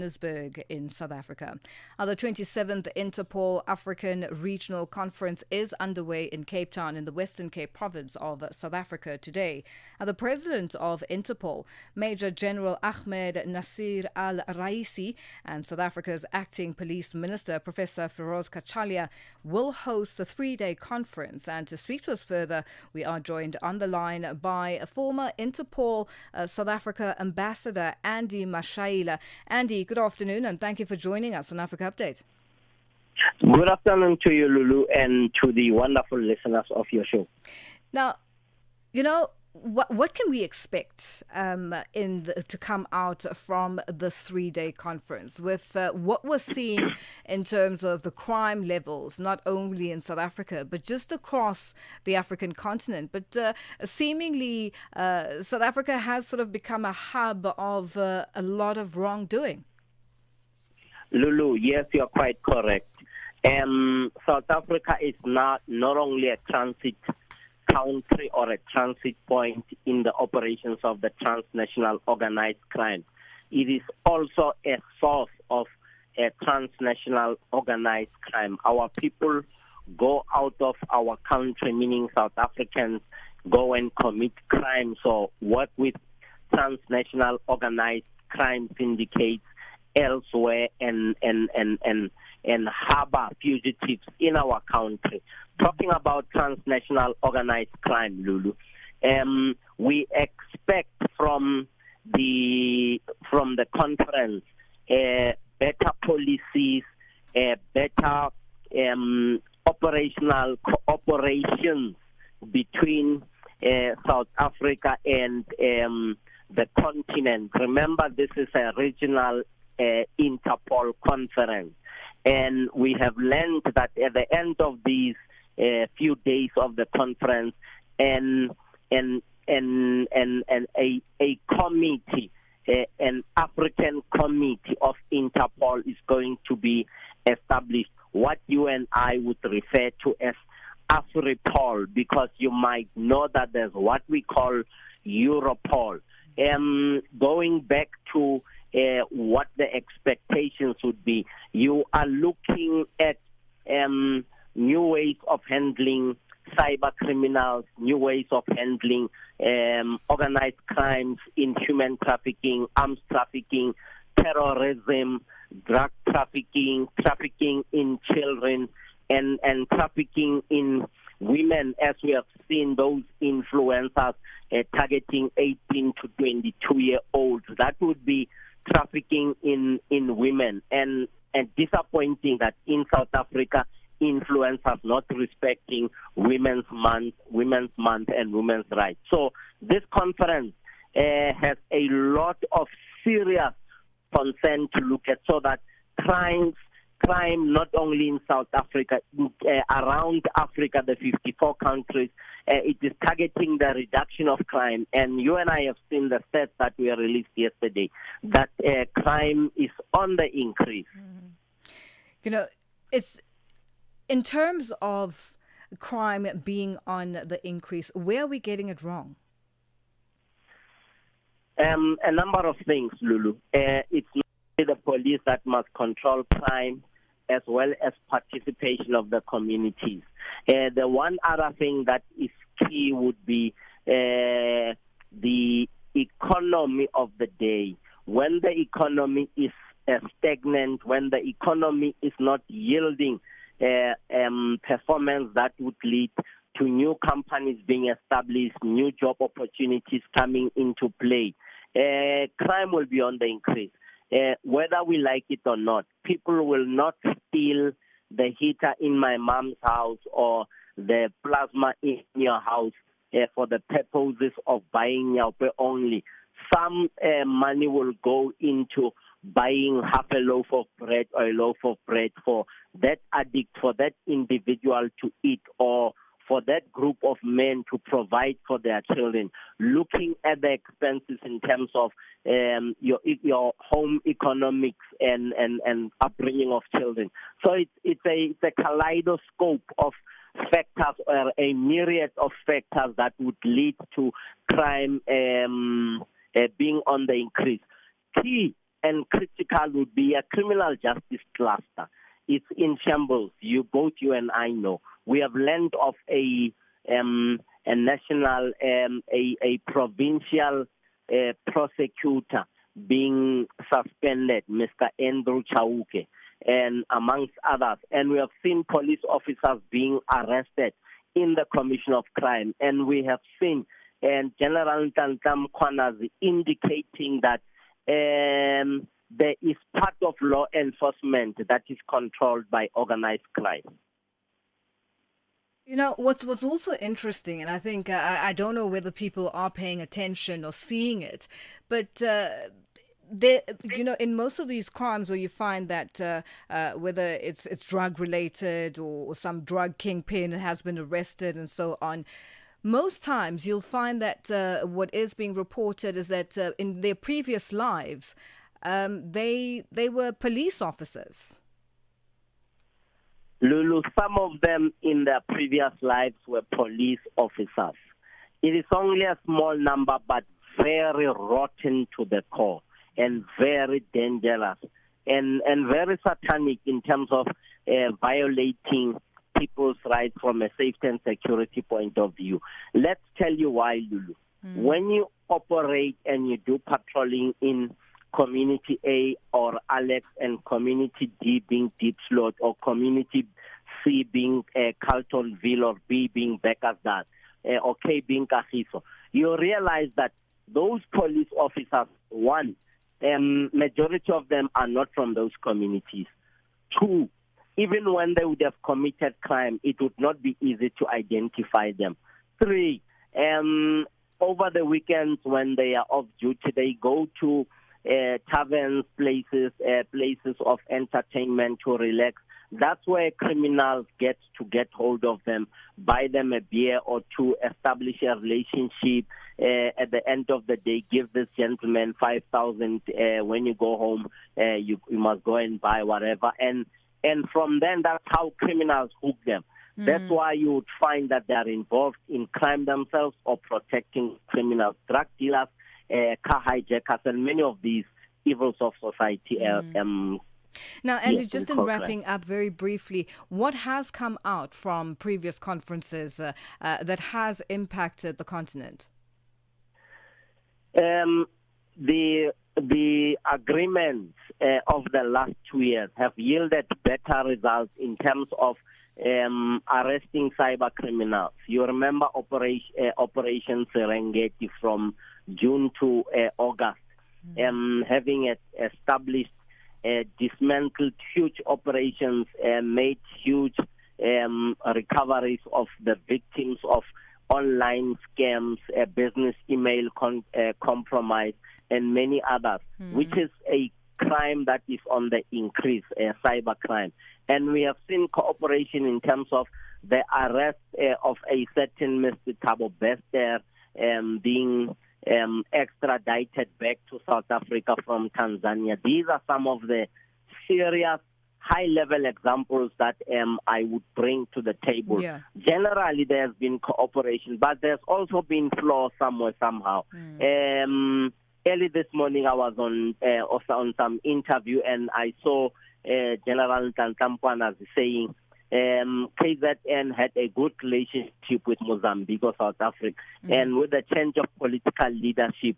Johannesburg in South Africa. The 27th Interpol African Regional Conference is underway in Cape Town in the Western Cape province of South Africa today. The President of Interpol, Major General Ahmed Naser Al-Raisi, and South Africa's Acting Police Minister, Professor Firoz Cachalia, will host the three-day conference. And to speak to us further, we are joined on the line by former Interpol South Africa Ambassador Andy Mashaile. Andy, good afternoon, and thank you for joining us on Africa Update. Good afternoon to you, Lulu, and to the wonderful listeners of your show. Now, what can we expect to come out from this three-day conference with what we're seeing in terms of the crime levels, not only in South Africa, but just across the African continent? But seemingly, South Africa has sort of become a hub of a lot of wrongdoing. Lulu, yes, you're quite correct. South Africa is not only a transit country or a transit point in the operations of the transnational organized crime. It is also a source of a transnational organized crime. Our people go out of our country, meaning South Africans go and commit crimes or work with transnational organized crime syndicates elsewhere and harbor fugitives in our country. Talking about transnational organized crime, Lulu, we expect from the conference better policies, better operational cooperations between South Africa and the continent. Remember, this is a regional Interpol conference, and we have learned that at the end of these few days of the conference, and a committee, an African committee of Interpol is going to be established. What you and I would refer to as Afripol, because you might know that there's what we call Europol. Going back to what the expectations would be, you are looking at new ways of handling cyber criminals, new ways of handling organized crimes in human trafficking, arms trafficking, terrorism, drug trafficking, trafficking in children, and trafficking in women, as we have seen those influencers targeting 18 to 22-year-olds. That would be trafficking in women, and disappointing that in South Africa, influencers not respecting Women's Month, and women's rights. So this conference has a lot of serious concern to look at, so that crime not only in South Africa, around Africa, the 54 countries, it is targeting the reduction of crime. And you and I have seen the stats that were released yesterday, that crime is on the increase. Mm-hmm. It's in terms of crime being on the increase, where are we getting it wrong? A number of things, Lulu. It's not the police that must control crime, as well as participation of the communities. The one other thing that is key would be the economy of the day. When the economy is stagnant, when the economy is not yielding performance that would lead to new companies being established, new job opportunities coming into play, crime will be on the increase. Whether we like it or not, people will not steal the heater in my mom's house or the plasma in your house for the purposes of buying Yaupe only. Some money will go into buying half a loaf of bread or a loaf of bread for that addict, for that individual to eat, or for that group of men to provide for their children, looking at the expenses in terms of your home economics and upbringing of children. So it's a kaleidoscope of factors, or a myriad of factors that would lead to crime being on the increase. Key and critical would be a criminal justice cluster. It's in shambles. Both you and I know. We have learned of a national, a provincial prosecutor being suspended, Mr. Andrew Chauke, and amongst others. And we have seen police officers being arrested in the commission of crime. And we have seen General Ntantam Kwanazi indicating that there is part of law enforcement that is controlled by organized crime. You know, what's also interesting, and I think, I don't know whether people are paying attention or seeing it, but in most of these crimes where you find that whether it's drug related or some drug kingpin has been arrested and so on, most times you'll find that what is being reported is that in their previous lives, they were police officers. Lulu, some of them in their previous lives were police officers. It is only a small number, but very rotten to the core and very dangerous and very satanic in terms of violating people's rights from a safety and security point of view. Let's tell you why, Lulu. When you operate and you do patrolling in Community A or Alex and Community D being Deep Slot or Community C being Carltonville or B being Beckersdale or K being Kagiso, you realize that those police officers, one, majority of them are not from those communities. Two, even when they would have committed crime, it would not be easy to identify them. Three, over the weekends when they are off duty, they go to taverns, places of entertainment to relax. That's where criminals get hold of them, buy them a beer or two, establish a relationship. At the end of the day, give this gentleman 5,000. When you go home, you must go and buy whatever. And from then, that's how criminals hook them. That's why you would find that they are involved in crime themselves or protecting criminals, drug dealers, car hijackers, and many of these evils of society. Now, Andy, just in wrapping up very briefly, what has come out from previous conferences that has impacted the continent? The agreements of the last 2 years have yielded better results in terms of arresting cyber criminals. You remember Operation Serengeti from June to August, having established dismantled huge operations, made huge recoveries of the victims of online scams, business email compromise, and many others, which is a crime that is on the increase, cyber crime. And we have seen cooperation in terms of the arrest of a certain Mr. Thabo Bester being extradited back to South Africa from Tanzania. These are some of the serious, high-level examples that I would bring to the table. Yeah. Generally, there's been cooperation, but there's also been flaws somewhere, somehow. Early this morning, I was on some interview, and I saw General Ntantampwana saying KZN had a good relationship with Mozambique or South Africa. And with the change of political leadership,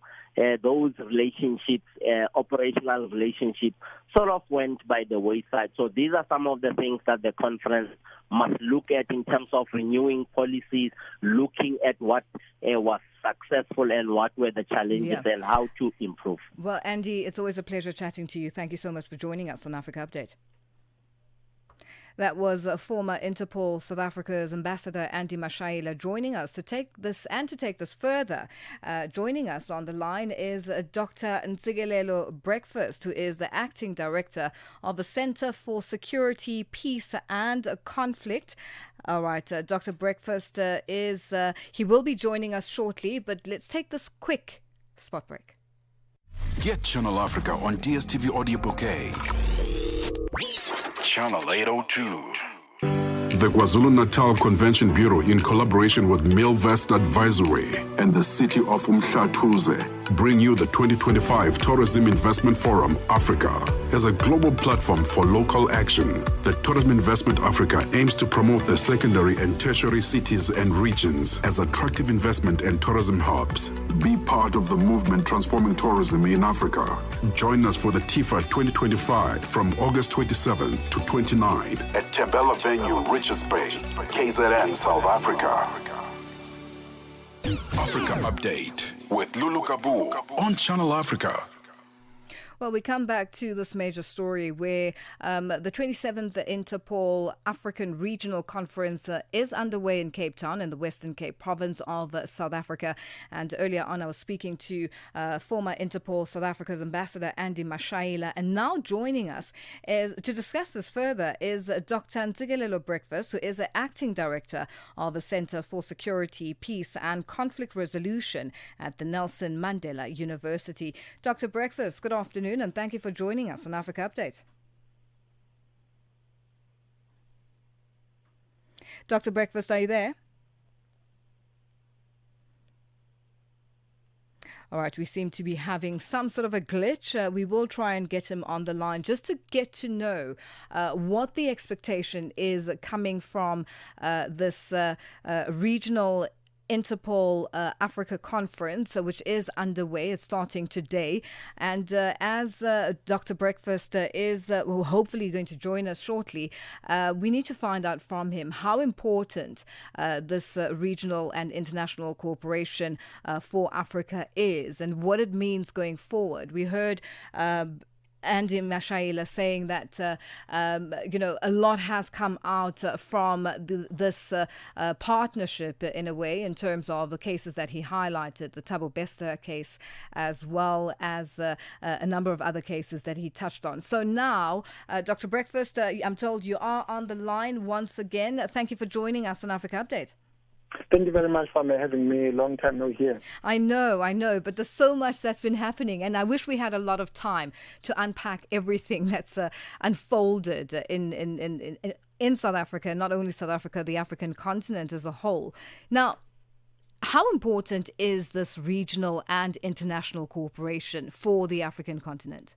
those relationships, operational relationships, sort of went by the wayside. So these are some of the things that the conference must look at in terms of renewing policies, looking at what was successful and what were the challenges and how to improve. Well, Andy, it's always a pleasure chatting to you. Thank you so much for joining us on Africa Update. That was former Interpol South Africa's ambassador Andy Mashaile joining us to take this further. Joining us on the line is Dr. Ntsikelelo Breakfast, who is the acting director of the Center for Security, Peace and Conflict. All right, Dr. Breakfast he will be joining us shortly, but let's take this quick spot break. Get Channel Africa on DSTV Audio Bouquet. Channel 802. The KwaZulu-Natal Convention Bureau, in collaboration with Millvest Advisory and the city of Umhlathuze, bring you the 2025 Tourism Investment Forum Africa. As a global platform for local action, the Tourism Investment Africa aims to promote the secondary and tertiary cities and regions as attractive investment and tourism hubs. Be part of the movement transforming tourism in Africa. Join us for the TIFA 2025 from August 27 to 29 at Tembela Venue, Richards Bay, KZN, South Africa. Africa Update with Lulu Gaboo on Channel Africa. Well, we come back to this major story where the 27th Interpol African Regional Conference is underway in Cape Town in the Western Cape province of South Africa. And earlier on, I was speaking to former Interpol South Africa's ambassador, Andy Mashaile. And now joining us to discuss this further is Dr. Ntsikelelo Breakfast, who is the acting director of the Center for Security, Peace and Conflict Resolution at the Nelson Mandela University. Dr. Breakfast, good afternoon. And thank you for joining us on Africa Update. Dr. Breakfast, are you there? All right, we seem to be having some sort of a glitch. We will try and get him on the line just to get to know what the expectation is coming from this regional Interpol Africa Conference, which is underway. It's starting today. And as Dr. Breakfast is hopefully going to join us shortly, we need to find out from him how important this regional and international cooperation for Africa is and what it means going forward. We heard Andy Mashaile saying that, a lot has come out from this partnership in a way in terms of the cases that he highlighted, the Thabo Bester case, as well as a number of other cases that he touched on. So now, Dr. Breakfast, I'm told you are on the line once again. Thank you for joining us on Africa Update. Thank you very much for having me. Long time no here. I know, but there's so much that's been happening, and I wish we had a lot of time to unpack everything that's unfolded in South Africa, not only South Africa, the African continent as a whole. Now, how important is this regional and international cooperation for the African continent?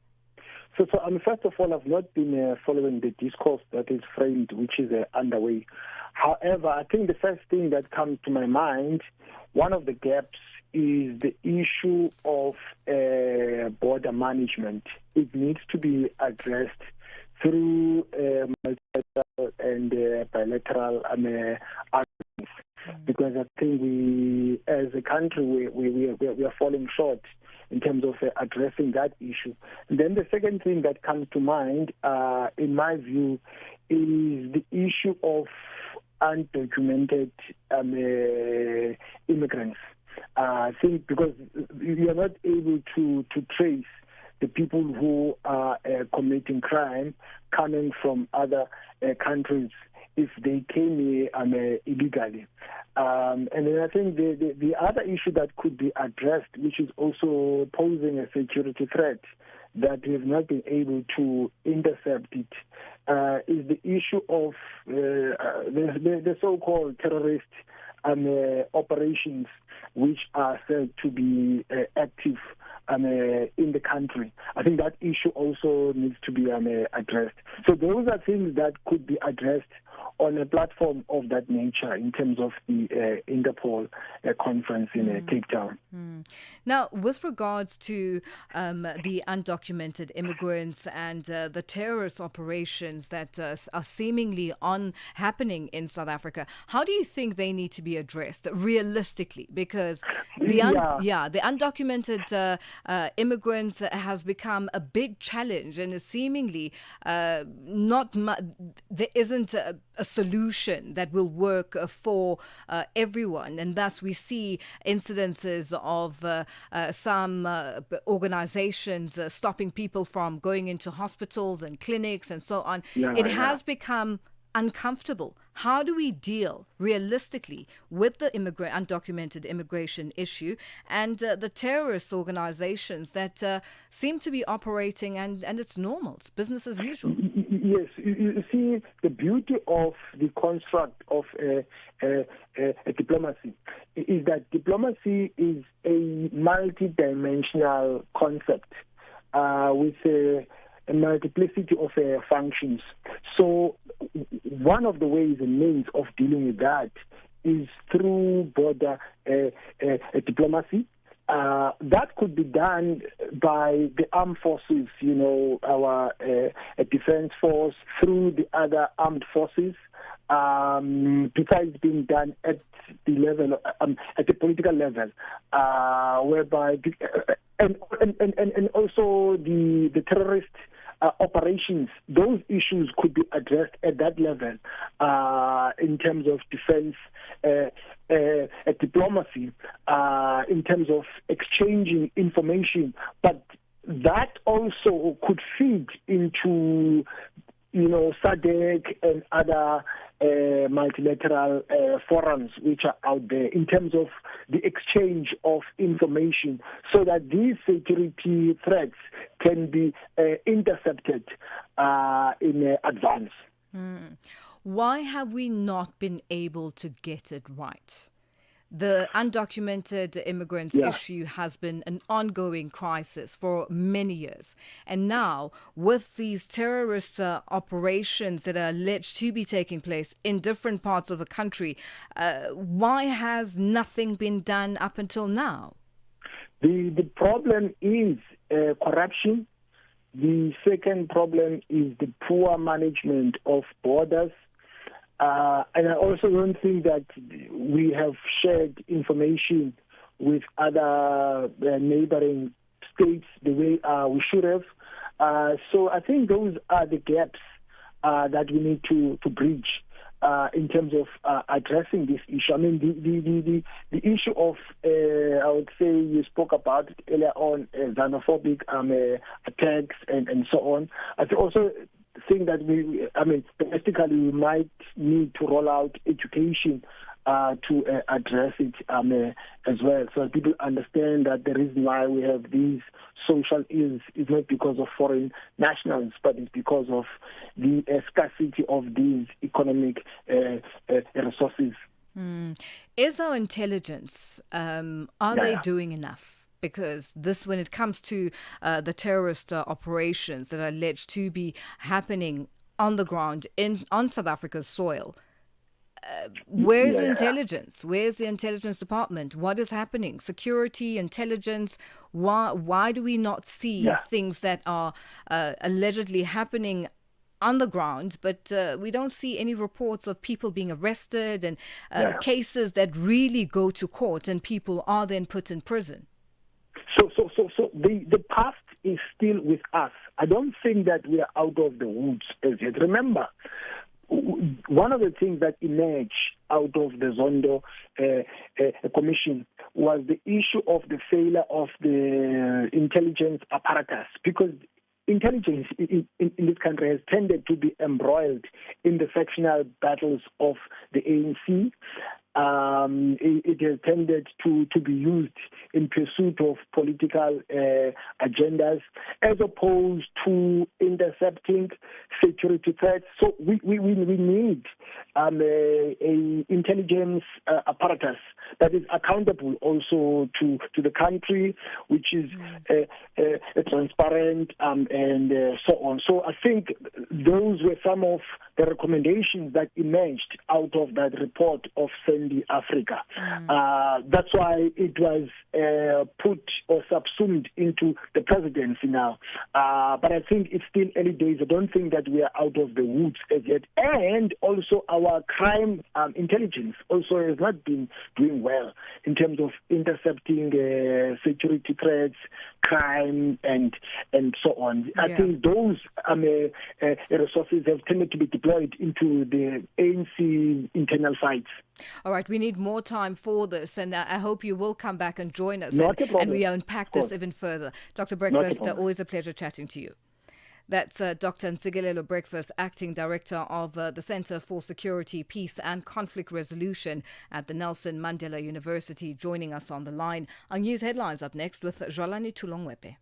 So first of all, I've not been following the discourse that is framed, which is underway. However, I think the first thing that comes to my mind, one of the gaps is the issue of border management. It needs to be addressed through multilateral and bilateral arguments, because I think we, as a country, we are falling short in terms of addressing that issue. And then the second thing that comes to mind, in my view, is the issue of undocumented immigrants. I think because you are not able to trace the people who are committing crime coming from other countries if they came here illegally. And then I think the other issue that could be addressed, which is also posing a security threat that we have not been able to intercept it, is the issue of the so-called terrorist operations, which are said to be active in the country. I think that issue also needs to be addressed. So those are things that could be addressed on a platform of that nature in terms of the Interpol conference in Cape Town. Now, with regards to the undocumented immigrants and the terrorist operations that are seemingly happening in South Africa, how do you think they need to be addressed realistically? Because the undocumented immigrants has become a big challenge, and is seemingly there isn't a solution that will work for everyone, and thus we see incidences of some organizations stopping people from going into hospitals and clinics and so on. It has become uncomfortable. How do we deal realistically with the undocumented immigration issue and the terrorist organizations that seem to be operating and it's normal, it's business as usual? Yes, you see, the beauty of the construct of diplomacy is that diplomacy is a multidimensional concept with a multiplicity of functions. So one of the ways and means of dealing with that is through border diplomacy. That could be done by the armed forces, our defense force, through the other armed forces, besides being done at the level, at the political level, whereby, and also the terrorist operations, those issues could be addressed at that level in terms of defense diplomacy, in terms of exchanging information, but that also could feed into SADC and other multilateral forums which are out there in terms of the exchange of information so that these security threats can be intercepted in advance. Why have we not been able to get it right? The undocumented immigrants issue has been an ongoing crisis for many years. And now, with these terrorist operations that are alleged to be taking place in different parts of the country, why has nothing been done up until now? The problem is corruption. The second problem is the poor management of borders. And I also don't think that we have shared information with other neighboring states the way we should have. So I think those are the gaps that we need to bridge in terms of addressing this issue. I mean, the issue of, I would say you spoke about it earlier on, xenophobic attacks and so on. I also think that domestically we might need to roll out education to address it as well, so that people understand that the reason why we have these social ills is not because of foreign nationals, but it's because of the scarcity of these economic resources. Is our intelligence, are they doing enough? Because this, when it comes to the terrorist operations that are alleged to be happening on the ground on South Africa's soil, where's the intelligence? Where's the intelligence department? What is happening? Security, intelligence. Why do we not see things that are allegedly happening on the ground, but we don't see any reports of people being arrested and cases that really go to court and people are then put in prison? So the past is still with us. I don't think that we are out of the woods as yet. Remember, one of the things that emerged out of the Zondo Commission was the issue of the failure of the intelligence apparatus, because intelligence in this country has tended to be embroiled in the factional battles of the ANC. It has tended to be used in pursuit of political agendas as opposed to intercepting security threats. So we need a intelligence apparatus that is accountable also to the country, which is transparent and so on. So I think those were some of the recommendations that emerged out of that report of Africa. That's why it was put or subsumed into the presidency now. But I think it's still early days. I don't think that we are out of the woods as yet. And also our crime intelligence also has not been doing well in terms of intercepting security threats, crime, and so on. I think those resources have tended to be deployed into the ANC internal fights. All right, we need more time for this, and I hope you will come back and join us, Not a problem. and we unpack this even further. Dr. Breakfast, always a pleasure chatting to you. That's Dr. Ntsikelelo Breakfast, Acting Director of the Center for Security, Peace and Conflict Resolution at the Nelson Mandela University, joining us on the line. Our news headlines up next with Jwalani Tulongwepe.